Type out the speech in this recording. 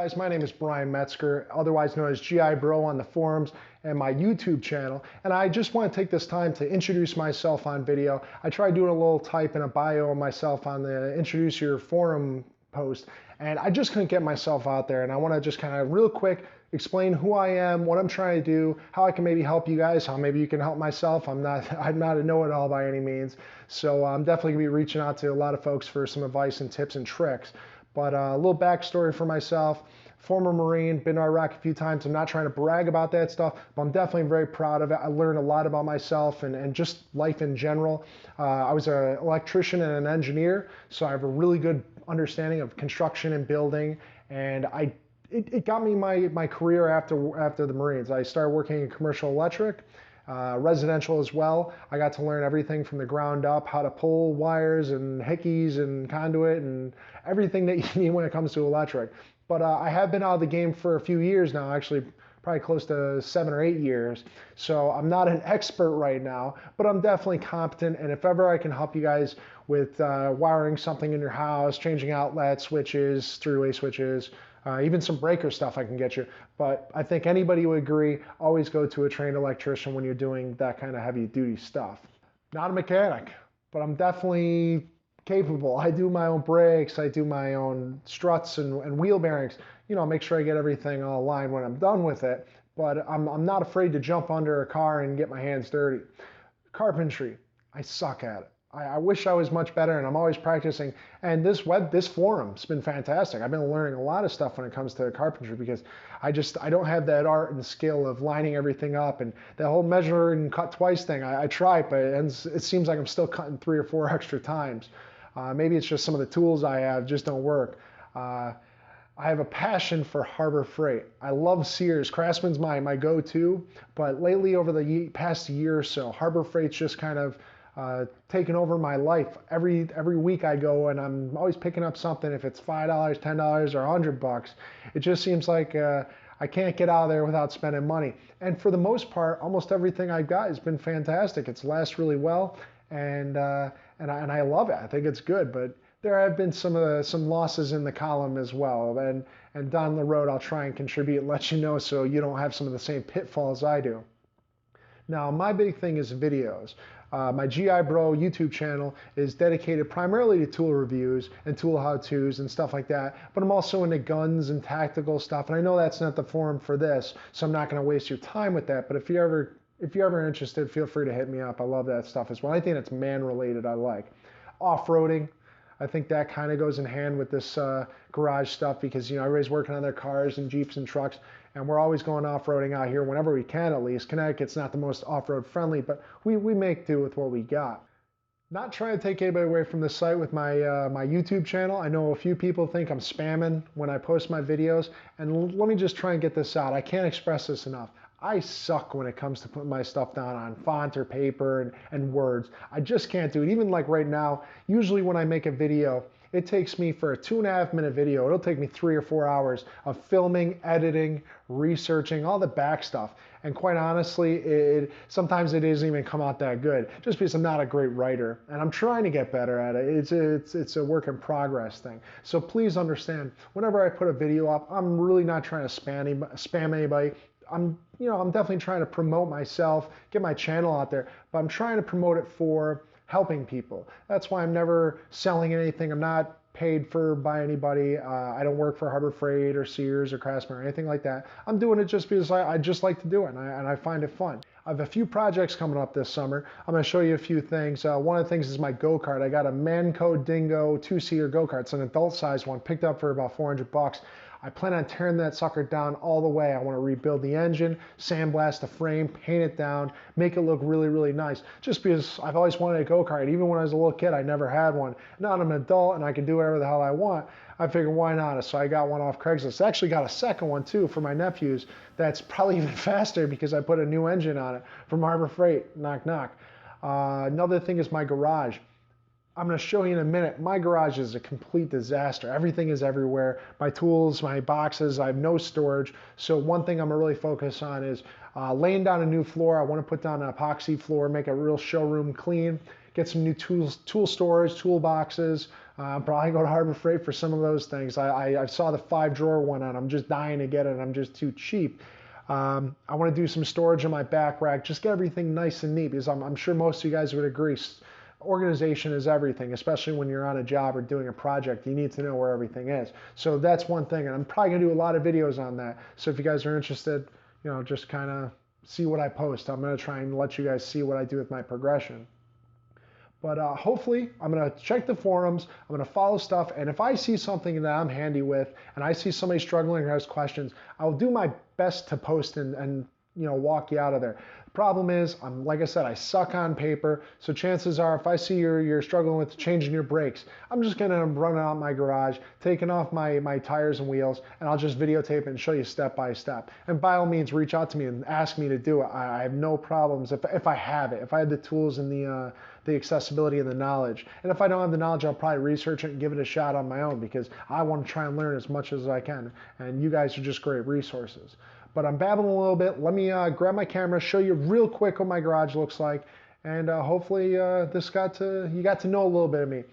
guys, my name is Brian Metzger, otherwise known as GI Bro on the forums and my YouTube channel. And I just want to take this time to introduce myself on video. I tried doing a little type in a bio of myself on the introduce your forum post, and I just couldn't get myself out there. And I want to just kind of real quick explain who I am, what I'm trying to do, how I can maybe help you guys, how maybe you can help myself. I'm not a know-it-all by any means. So I'm definitely gonna be reaching out to a lot of folks for some advice and tips and tricks. But a little backstory for myself, former Marine, been to Iraq a few times. I'm not trying to brag about that stuff, but I'm definitely very proud of it. I learned a lot about myself and just life in general. I was an electrician and an engineer, so I have a really good understanding of construction and building, and it got me my career after the Marines. I started working in commercial electric, residential as well. I got to learn everything from the ground up, how to pull wires and hickeys and conduit and everything that you need when it comes to electric. But I have been out of the game for a few years now, actually probably close to 7 or 8 years. So I'm not an expert right now, but I'm definitely competent. And if ever I can help you guys with wiring something in your house, changing outlets, switches, three-way switches, even some breaker stuff I can get you. But I think anybody would agree, always go to a trained electrician when you're doing that kind of heavy duty stuff. Not a mechanic, but I'm definitely capable. I do my own brakes, I do my own struts and wheel bearings. You know, make sure I get everything all aligned when I'm done with it. But I'm not afraid to jump under a car and get my hands dirty. Carpentry, I suck at it. I wish I was much better, and I'm always practicing. And this forum's been fantastic. I've been learning a lot of stuff when it comes to carpentry because I don't have that art and skill of lining everything up and the whole measure and cut twice thing. I try, but it seems like I'm still cutting 3 or 4 extra times. Maybe it's just some of the tools I have just don't work. I have a passion for Harbor Freight. I love Sears. Craftsman's my go-to, but lately over the past year or so, Harbor Freight's just kind of taken over my life. Every week I go and I'm always picking up something. If it's $5, $10, or $100, it just seems like I can't get out of there without spending money. And for the most part, almost everything I've got has been fantastic. It's lasts really well, and I love it. I think it's good, but there have been some losses in the column as well. And down the road, I'll try and contribute and let you know so you don't have some of the same pitfalls I do. Now, my big thing is videos. My GI Bro YouTube channel is dedicated primarily to tool reviews and tool how-tos and stuff like that, but I'm also into guns and tactical stuff, and I know that's not the forum for this, so I'm not going to waste your time with that, but if you're ever interested, feel free to hit me up. I love that stuff as well. Anything that's man-related I like. Off-roading, I think that kind of goes in hand with this garage stuff because, you know, everybody's working on their cars and Jeeps and trucks, and we're always going off-roading out here whenever we can at least. Connecticut's not the most off-road friendly, but we make do with what we got. Not trying to take anybody away from the site with my YouTube channel. I know a few people think I'm spamming when I post my videos, and let me just try and get this out. I can't express this enough. I suck when it comes to putting my stuff down on font or paper and words. I just can't do it. Even like right now, usually when I make a video, it takes me for a 2.5 minute video, it'll take me 3 or 4 hours of filming, editing, researching, all the back stuff. And quite honestly, sometimes it doesn't even come out that good just because I'm not a great writer. And I'm trying to get better at it. It's a work in progress thing. So please understand, whenever I put a video up, I'm really not trying to spam anybody. I'm definitely trying to promote myself, get my channel out there, but I'm trying to promote it for helping people. That's why I'm never selling anything. I'm not paid by anybody. I don't work for Harbor Freight or Sears or Craftsman or anything like that. I'm doing it just because I just like to do it, and I find it fun. I have a few projects coming up this summer. I'm going to show you a few things. One of the things is my go-kart. I got a Manco Dingo 2-seater go-kart. It's an adult size one, picked up for about $400. I plan on tearing that sucker down all the way. I want to rebuild the engine, sandblast the frame, paint it down, make it look really, really nice. Just because I've always wanted a go-kart. Even when I was a little kid, I never had one. Now I'm an adult and I can do whatever the hell I want. I figured, why not? So I got one off Craigslist. I actually got a second one too for my nephews. That's probably even faster because I put a new engine on it from Harbor Freight. Knock, knock. Another thing is my garage. I'm going to show you in a minute. My garage is a complete disaster. Everything is everywhere. My tools, my boxes, I have no storage. So one thing I'm going to really focus on is laying down a new floor. I want to put down an epoxy floor, make a real showroom clean, get some new tool storage, tool boxes, Probably go to Harbor Freight for some of those things. I saw the 5-drawer one and I'm just dying to get it. I'm just too cheap. I want to do some storage in my back rack, just get everything nice and neat, because I'm sure most of you guys would agree. Organization is everything, especially when you're on a job or doing a project. You need to know where everything is. So that's one thing, and I'm probably gonna do a lot of videos on that. So if you guys are interested, just kind of see what I post. I'm gonna try and let you guys see what I do with my progression. But hopefully, I'm going to check the forums, I'm going to follow stuff, and if I see something that I'm handy with, and I see somebody struggling or has questions, I'll do my best to post and walk you out of there. The problem is, like I said, I suck on paper, so chances are if I see you're struggling with changing your brakes, I'm just going to run out my garage, taking off my tires and wheels, and I'll just videotape it and show you step by step. And by all means, reach out to me and ask me to do it. I have no problems if I have it, if I have the tools and the accessibility and the knowledge. And if I don't have the knowledge, I'll probably research it and give it a shot on my own, because I want to try and learn as much as I can. And you guys are just great resources. But I'm babbling a little bit. Let me grab my camera, show you real quick what my garage looks like, and hopefully you got to know a little bit of me.